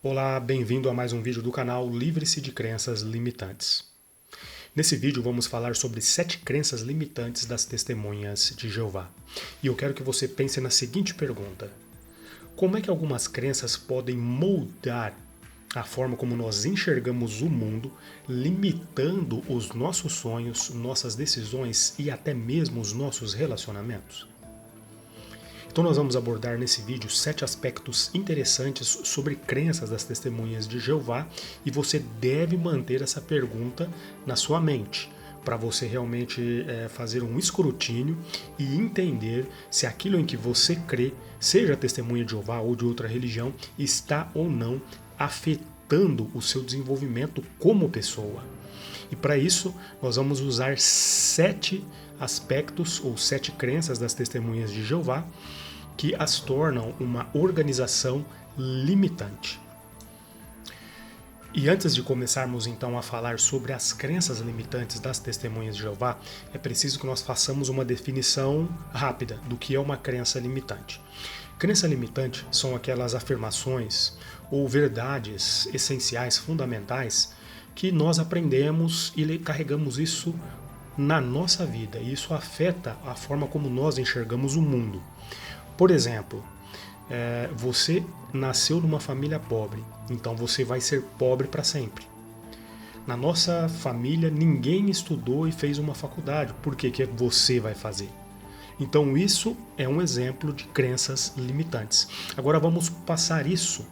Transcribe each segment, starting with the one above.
Olá, bem-vindo a mais um vídeo do canal Livre-se de Crenças Limitantes. Nesse vídeo vamos falar sobre 7 crenças limitantes das testemunhas de Jeová. E eu quero que você pense na seguinte pergunta: como é que algumas crenças podem moldar a forma como nós enxergamos o mundo, limitando os nossos sonhos, nossas decisões e até mesmo os nossos relacionamentos? Então nós vamos abordar nesse vídeo 7 aspectos interessantes sobre crenças das testemunhas de Jeová e você deve manter essa pergunta na sua mente para você realmente fazer um escrutínio e entender se aquilo em que você crê, seja testemunha de Jeová ou de outra religião, está ou não afetando o seu desenvolvimento como pessoa. E para isso nós vamos usar 7 aspectos ou 7 crenças das testemunhas de Jeová que as tornam uma organização limitante. E antes de começarmos então a falar sobre as crenças limitantes das testemunhas de Jeová, é preciso que nós façamos uma definição rápida do que é uma crença limitante. Crença limitante são aquelas afirmações ou verdades essenciais, fundamentais, que nós aprendemos e carregamos isso na nossa vida, e isso afeta a forma como nós enxergamos o mundo. Por exemplo, você nasceu numa família pobre, então você vai ser pobre para sempre. Na nossa família, ninguém estudou e fez uma faculdade, por que você vai fazer? Então isso é um exemplo de crenças limitantes. Agora vamos passar isso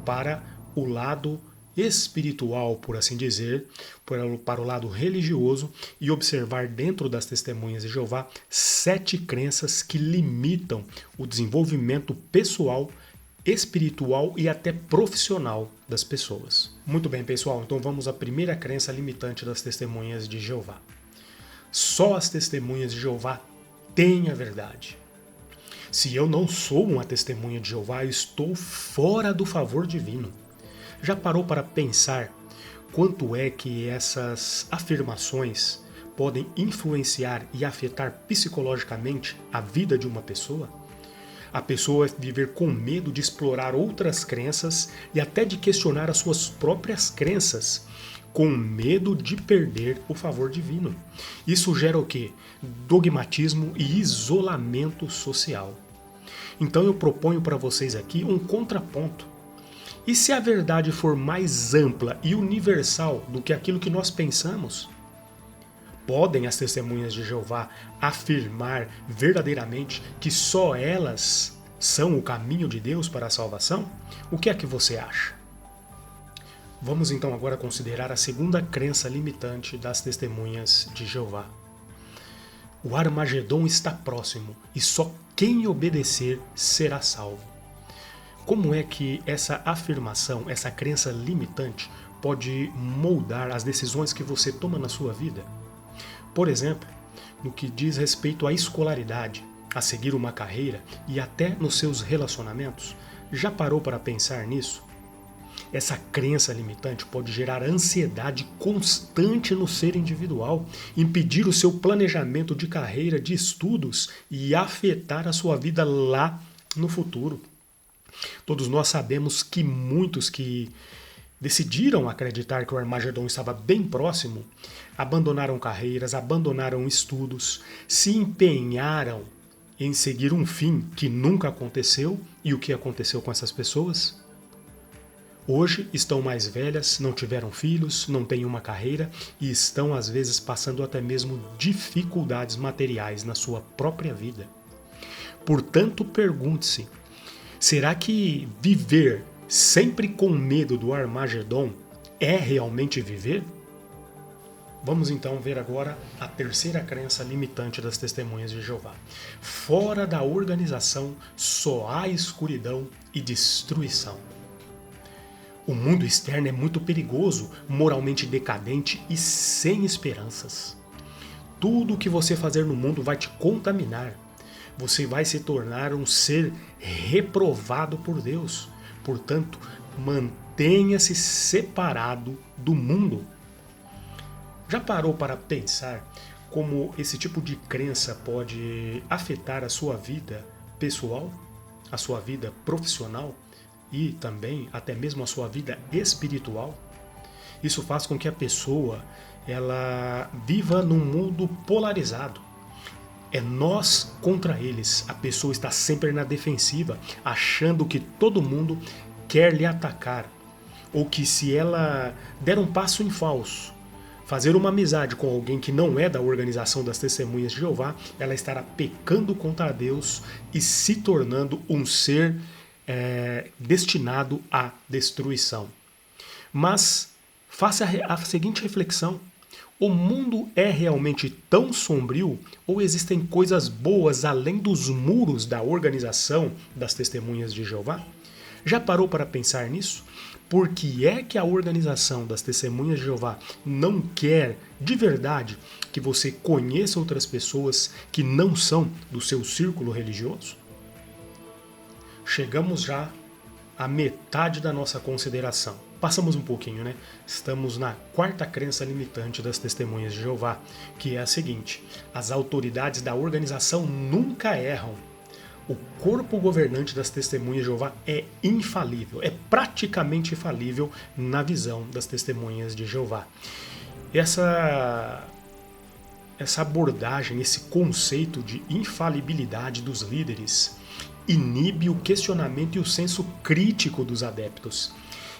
para o lado espiritual, por assim dizer, para o lado religioso e observar dentro das testemunhas de Jeová 7 crenças que limitam o desenvolvimento pessoal, espiritual e até profissional das pessoas. Muito bem, pessoal, então vamos à primeira crença limitante das testemunhas de Jeová. Só as testemunhas de Jeová têm a verdade. Se eu não sou uma testemunha de Jeová, eu estou fora do favor divino. Já parou para pensar quanto é que essas afirmações podem influenciar e afetar psicologicamente a vida de uma pessoa? A pessoa viver com medo de explorar outras crenças e até de questionar as suas próprias crenças, com medo de perder o favor divino. Isso gera o quê? Dogmatismo e isolamento social. Então eu proponho para vocês aqui um contraponto. E se a verdade for mais ampla e universal do que aquilo que nós pensamos? Podem as testemunhas de Jeová afirmar verdadeiramente que só elas são o caminho de Deus para a salvação? O que é que você acha? Vamos então agora considerar a segunda crença limitante das testemunhas de Jeová. O Armagedon está próximo e só quem obedecer será salvo. Como é que essa afirmação, essa crença limitante pode moldar as decisões que você toma na sua vida? Por exemplo, no que diz respeito à escolaridade, a seguir uma carreira e até nos seus relacionamentos, já parou para pensar nisso? Essa crença limitante pode gerar ansiedade constante no ser individual, impedir o seu planejamento de carreira, de estudos e afetar a sua vida lá no futuro. Todos nós sabemos que muitos que decidiram acreditar que o Armagedon estava bem próximo, abandonaram carreiras, abandonaram estudos, se empenharam em seguir um fim que nunca aconteceu. E o que aconteceu com essas pessoas? Hoje estão mais velhas, não tiveram filhos, não têm uma carreira e estão às vezes passando até mesmo dificuldades materiais na sua própria vida. Portanto, pergunte-se: será que viver sempre com medo do Armagedon é realmente viver? Vamos então ver agora a terceira crença limitante das testemunhas de Jeová. Fora da organização só há escuridão e destruição. O mundo externo é muito perigoso, moralmente decadente e sem esperanças. Tudo o que você fazer no mundo vai te contaminar. Você vai se tornar um ser reprovado por Deus. Portanto, mantenha-se separado do mundo. Já parou para pensar como esse tipo de crença pode afetar a sua vida pessoal, a sua vida profissional? e também até mesmo a sua vida espiritual. Isso faz com que a pessoa ela viva num mundo polarizado. É nós contra eles. A pessoa está sempre na defensiva, achando que todo mundo quer lhe atacar, ou que se ela der um passo em falso, fazer uma amizade com alguém que não é da organização das Testemunhas de Jeová, ela estará pecando contra Deus e se tornando um ser destinado à destruição. Mas faça a seguinte reflexão: o mundo é realmente tão sombrio ou existem coisas boas além dos muros da organização das Testemunhas de Jeová? Já parou para pensar nisso? Por que é que a organização das Testemunhas de Jeová não quer de verdade que você conheça outras pessoas que não são do seu círculo religioso? Chegamos já à metade da nossa consideração. Passamos um pouquinho, né? Estamos na quarta crença limitante das Testemunhas de Jeová, que é a seguinte: as autoridades da organização nunca erram. O corpo governante das Testemunhas de Jeová é infalível, é praticamente infalível na visão das Testemunhas de Jeová. Essa abordagem, esse conceito de infalibilidade dos líderes inibe o questionamento e o senso crítico dos adeptos.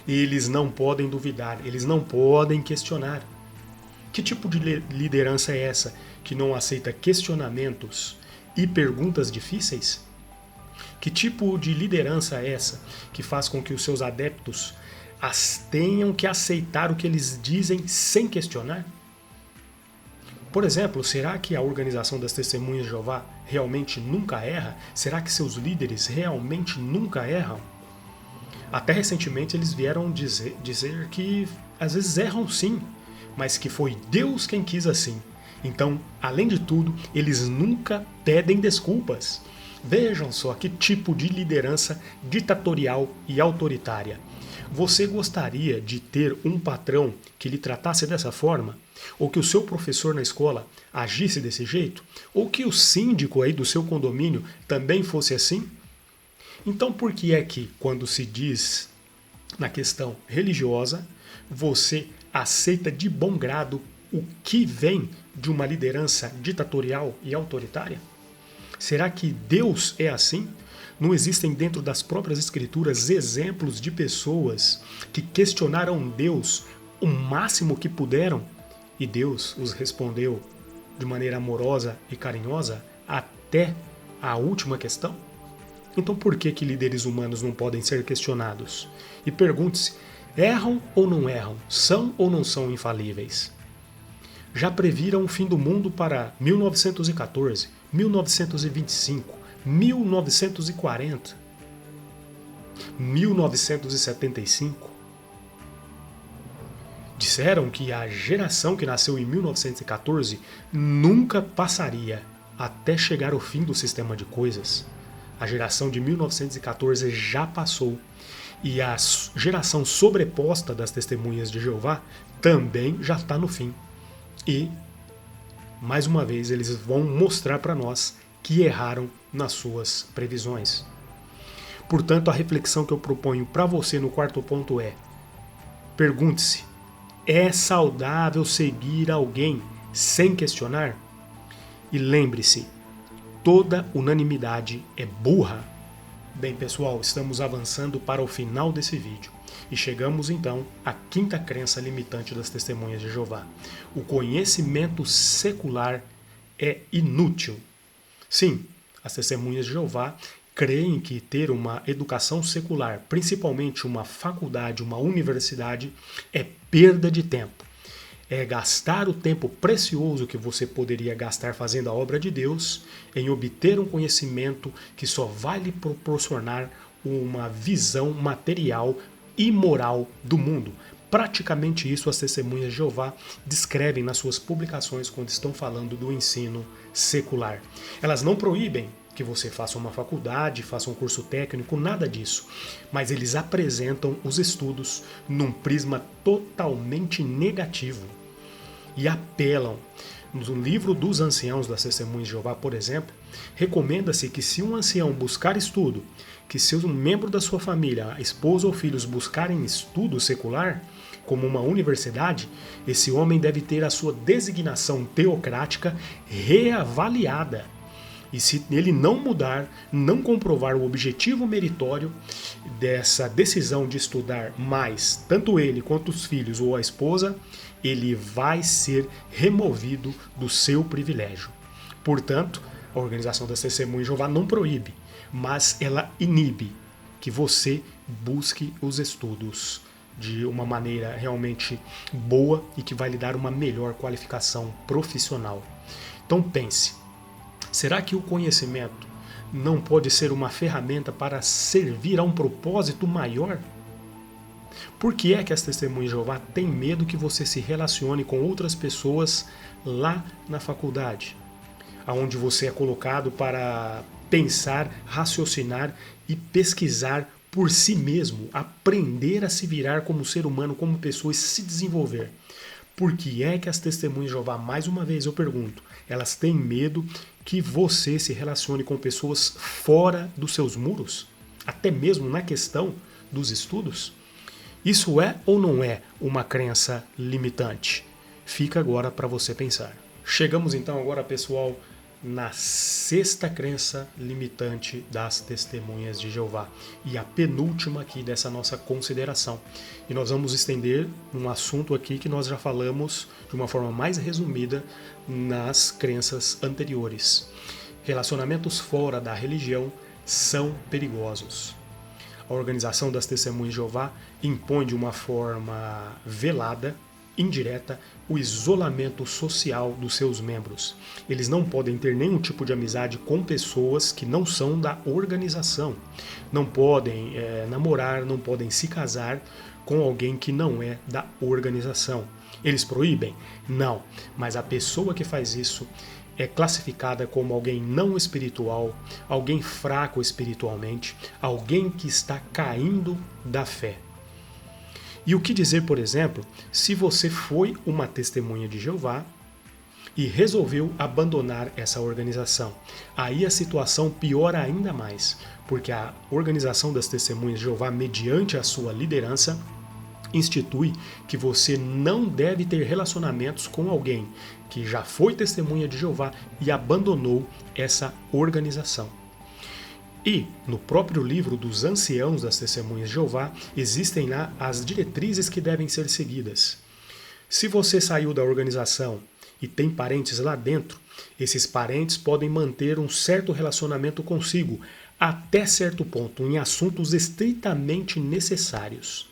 Eles não podem duvidar, eles não podem questionar. Que tipo de liderança é essa que não aceita questionamentos e perguntas difíceis? Que tipo de liderança é essa que faz com que os seus adeptos tenham que aceitar o que eles dizem sem questionar? Por exemplo, será que a organização das Testemunhas de Jeová realmente nunca erra? Será que seus líderes realmente nunca erram? Até recentemente eles vieram dizer que às vezes erram sim, mas que foi Deus quem quis assim. Então, além de tudo, eles nunca pedem desculpas. Vejam só que tipo de liderança ditatorial e autoritária. Você gostaria de ter um patrão que lhe tratasse dessa forma? Ou que o seu professor na escola agisse desse jeito? Ou que o síndico aí do seu condomínio também fosse assim? Então por que é que, quando se diz na questão religiosa, você aceita de bom grado o que vem de uma liderança ditatorial e autoritária? Será que Deus é assim? Não existem dentro das próprias escrituras exemplos de pessoas que questionaram Deus o máximo que puderam e Deus os respondeu de maneira amorosa e carinhosa até a última questão? Então por que líderes humanos não podem ser questionados? E pergunte-se, erram ou não erram? São ou não são infalíveis? Já previram o fim do mundo para 1914, 1925, 1940, 1975? Disseram que a geração que nasceu em 1914 nunca passaria até chegar ao fim do sistema de coisas. A geração de 1914 já passou. E a geração sobreposta das Testemunhas de Jeová também já está no fim. E, mais uma vez, eles vão mostrar para nós que erraram nas suas previsões. Portanto, a reflexão que eu proponho para você no quarto ponto é: pergunte-se, é saudável seguir alguém sem questionar? E lembre-se, toda unanimidade é burra. Bem, pessoal, estamos avançando para o final desse vídeo e chegamos então à quinta crença limitante das Testemunhas de Jeová. O conhecimento secular é inútil. Sim, as Testemunhas de Jeová creem que ter uma educação secular, principalmente uma faculdade, uma universidade, é perda de tempo. É gastar o tempo precioso que você poderia gastar fazendo a obra de Deus em obter um conhecimento que só vai lhe proporcionar uma visão material e moral do mundo. Praticamente isso as Testemunhas de Jeová descrevem nas suas publicações quando estão falando do ensino secular. Elas não proíbem que você faça uma faculdade, faça um curso técnico, nada disso. Mas eles apresentam os estudos num prisma totalmente negativo e apelam No livro dos anciãos das Testemunhas de Jeová, por exemplo, recomenda-se que se um ancião buscar estudo, que se um membro da sua família, esposa ou filhos buscarem estudo secular, como uma universidade, esse homem deve ter a sua designação teocrática reavaliada. E se ele não mudar, não comprovar o objetivo meritório dessa decisão de estudar mais, tanto ele quanto os filhos ou a esposa, ele vai ser removido do seu privilégio. Portanto, a Organização das Testemunhas de Jeová não proíbe, mas ela inibe que você busque os estudos de uma maneira realmente boa e que vai lhe dar uma melhor qualificação profissional. Então pense, será que o conhecimento não pode ser uma ferramenta para servir a um propósito maior? Por que é que as Testemunhas de Jeová têm medo que você se relacione com outras pessoas lá na faculdade, onde você é colocado para pensar, raciocinar e pesquisar por si mesmo, aprender a se virar como ser humano, como pessoa e se desenvolver? Por que é que as Testemunhas de Jeová, mais uma vez eu pergunto, elas têm medo que você se relacione com pessoas fora dos seus muros? Até mesmo na questão dos estudos? Isso é ou não é uma crença limitante? Fica agora para você pensar. Chegamos então agora, pessoal, na sexta crença limitante das Testemunhas de Jeová e a penúltima aqui dessa nossa consideração. E nós vamos estender um assunto aqui que nós já falamos de uma forma mais resumida nas crenças anteriores. Relacionamentos fora da religião são perigosos. A Organização das Testemunhas de Jeová impõe de uma forma velada, indireta, o isolamento social dos seus membros. Eles não podem ter nenhum tipo de amizade com pessoas que não são da organização. Não podem namorar, não podem se casar com alguém que não é da organização. Eles proíbem? Não. Mas a pessoa que faz isso é classificada como alguém não espiritual, alguém fraco espiritualmente, alguém que está caindo da fé. E o que dizer, por exemplo, se você foi uma testemunha de Jeová e resolveu abandonar essa organização? Aí a situação piora ainda mais, porque a Organização das Testemunhas de Jeová, mediante a sua liderança, institui que você não deve ter relacionamentos com alguém que já foi testemunha de Jeová e abandonou essa organização. E no próprio livro dos anciãos das Testemunhas de Jeová existem lá as diretrizes que devem ser seguidas. Se você saiu da organização e tem parentes lá dentro, esses parentes podem manter um certo relacionamento consigo até certo ponto, em assuntos estritamente necessários.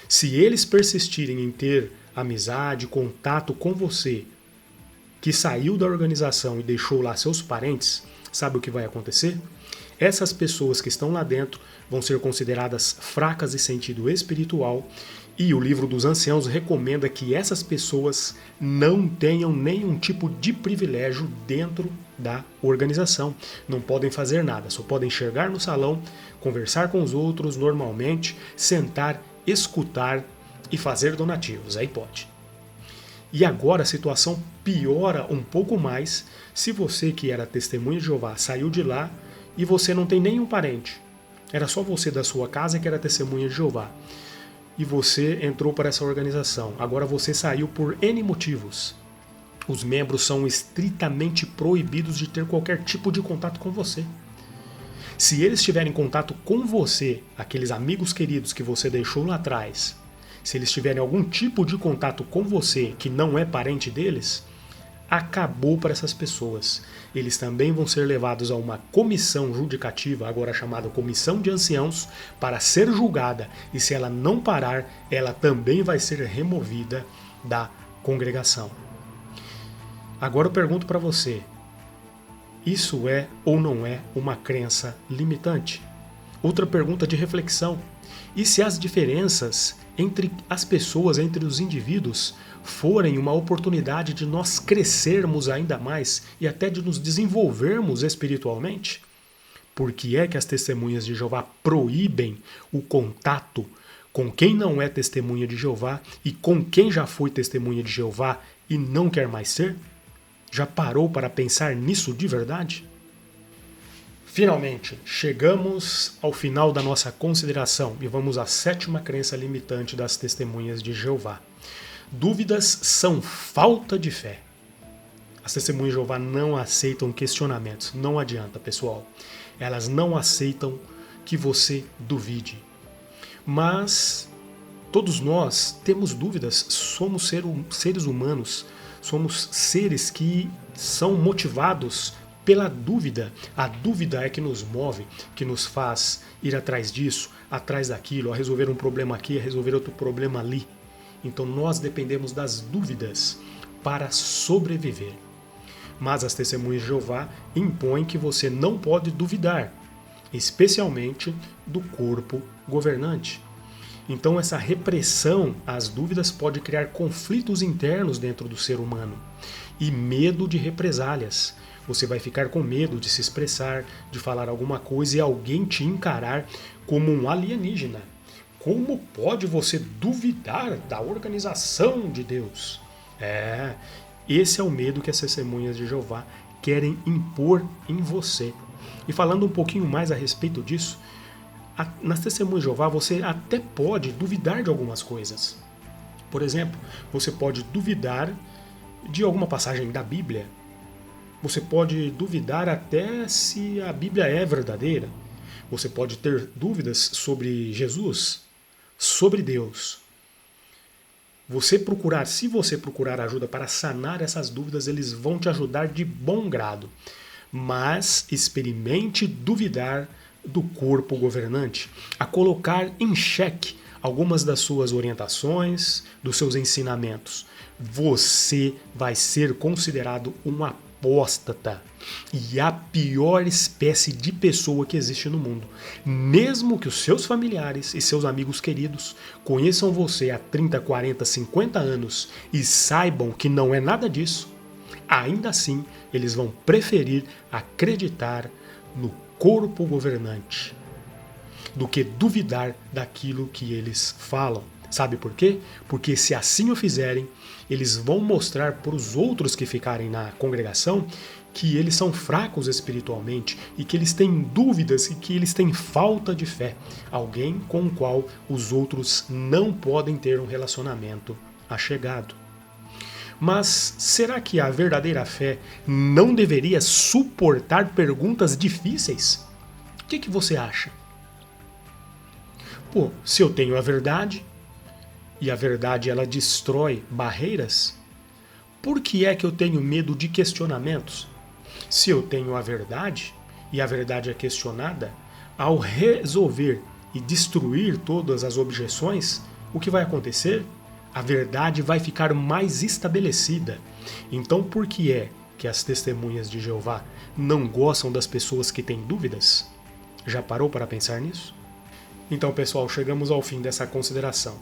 Se eles persistirem em ter amizade, contato com você, que saiu da organização e deixou lá seus parentes, sabe o que vai acontecer? Essas pessoas que estão lá dentro vão ser consideradas fracas em sentido espiritual, e o livro dos anciãos recomenda que essas pessoas não tenham nenhum tipo de privilégio dentro da organização. Não podem fazer nada, só podem chegar no salão, conversar com os outros normalmente, sentar, escutar e fazer donativos. Aí pode. E agora a situação piora um pouco mais se você que era testemunha de Jeová saiu de lá e você não tem nenhum parente. Era só você da sua casa que era testemunha de Jeová. E você entrou para essa organização. Agora você saiu por N motivos. Os membros são estritamente proibidos de ter qualquer tipo de contato com você. Se eles tiverem contato com você, aqueles amigos queridos que você deixou lá atrás, se eles tiverem algum tipo de contato com você que não é parente deles, acabou para essas pessoas. Eles também vão ser levados a uma comissão judicativa, agora chamada Comissão de Anciãos, para ser julgada, e se ela não parar, ela também vai ser removida da congregação. Agora eu pergunto para você, isso é ou não é uma crença limitante? Outra pergunta de reflexão, e se as diferenças entre as pessoas, entre os indivíduos, forem uma oportunidade de nós crescermos ainda mais e até de nos desenvolvermos espiritualmente? Por que é que as testemunhas de Jeová proíbem o contato com quem não é testemunha de Jeová e com quem já foi testemunha de Jeová e não quer mais ser? Já parou para pensar nisso de verdade? Finalmente, chegamos ao final da nossa consideração e vamos à 7ª crença limitante das testemunhas de Jeová. Dúvidas são falta de fé. As testemunhas de Jeová não aceitam questionamentos. Não adianta, pessoal. Elas não aceitam que você duvide. Mas todos nós temos dúvidas. Somos seres humanos. Somos seres que são motivados pela dúvida. A dúvida é que nos move, que nos faz ir atrás disso, atrás daquilo, a resolver um problema aqui, a resolver outro problema ali. Então nós dependemos das dúvidas para sobreviver. Mas as testemunhas de Jeová impõem que você não pode duvidar, especialmente do corpo governante. Então essa repressão às dúvidas pode criar conflitos internos dentro do ser humano e medo de represálias. Você vai ficar com medo de se expressar, de falar alguma coisa e alguém te encarar como um alienígena. Como pode você duvidar da organização de Deus? Esse é o medo que as testemunhas de Jeová querem impor em você. E falando um pouquinho mais a respeito disso, nas testemunhas de Jeová você até pode duvidar de algumas coisas. Por exemplo, você pode duvidar de alguma passagem da Bíblia. Você pode duvidar até se a Bíblia é verdadeira. Você pode ter dúvidas sobre Jesus, sobre Deus. Se você procurar ajuda para sanar essas dúvidas, eles vão te ajudar de bom grado. Mas experimente duvidar do corpo governante, a colocar em xeque algumas das suas orientações, dos seus ensinamentos. Você vai ser considerado um apóstata e a pior espécie de pessoa que existe no mundo. Mesmo que os seus familiares e seus amigos queridos conheçam você há 30, 40, 50 anos e saibam que não é nada disso, ainda assim eles vão preferir acreditar no corpo governante do que duvidar daquilo que eles falam. Sabe por quê? Porque se assim o fizerem, eles vão mostrar para os outros que ficarem na congregação que eles são fracos espiritualmente e que eles têm dúvidas e que eles têm falta de fé. Alguém com o qual os outros não podem ter um relacionamento achegado. Mas será que a verdadeira fé não deveria suportar perguntas difíceis? O que você acha? Se eu tenho a verdade, e a verdade ela destrói barreiras, por que é que eu tenho medo de questionamentos? Se eu tenho a verdade, e a verdade é questionada, ao resolver e destruir todas as objeções, o que vai acontecer? A verdade vai ficar mais estabelecida. Então por que é que as testemunhas de Jeová não gostam das pessoas que têm dúvidas? Já parou para pensar nisso? Então, pessoal, chegamos ao fim dessa consideração.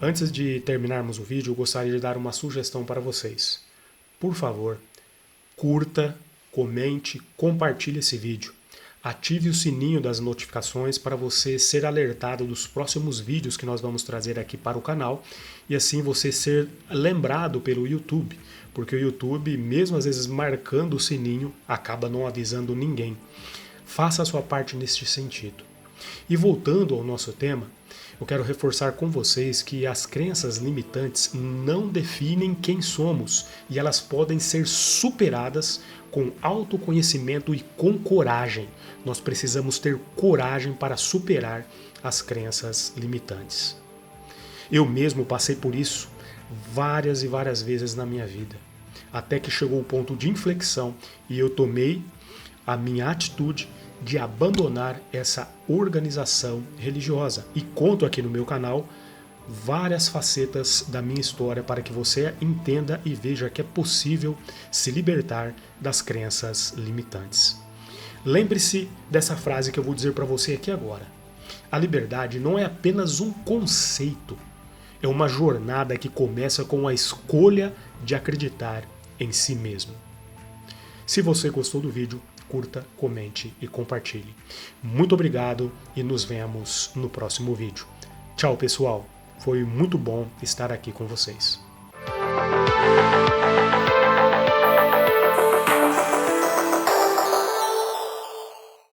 Antes de terminarmos o vídeo, eu gostaria de dar uma sugestão para vocês. Por favor, curta, comente, compartilhe esse vídeo. Ative o sininho das notificações para você ser alertado dos próximos vídeos que nós vamos trazer aqui para o canal e assim você ser lembrado pelo YouTube, porque o YouTube, mesmo às vezes marcando o sininho, acaba não avisando ninguém. Faça a sua parte neste sentido. E voltando ao nosso tema, eu quero reforçar com vocês que as crenças limitantes não definem quem somos e elas podem ser superadas com autoconhecimento e com coragem. Nós precisamos ter coragem para superar as crenças limitantes. Eu mesmo passei por isso várias e várias vezes na minha vida, até que chegou o ponto de inflexão e eu tomei a minha atitude de abandonar essa organização religiosa. E conto aqui no meu canal várias facetas da minha história para que você entenda e veja que é possível se libertar das crenças limitantes. Lembre-se dessa frase que eu vou dizer para você aqui agora. A liberdade não é apenas um conceito, é uma jornada que começa com a escolha de acreditar em si mesmo. Se você gostou do vídeo, curta, comente e compartilhe. Muito obrigado e nos vemos no próximo vídeo. Tchau, pessoal. Foi muito bom estar aqui com vocês.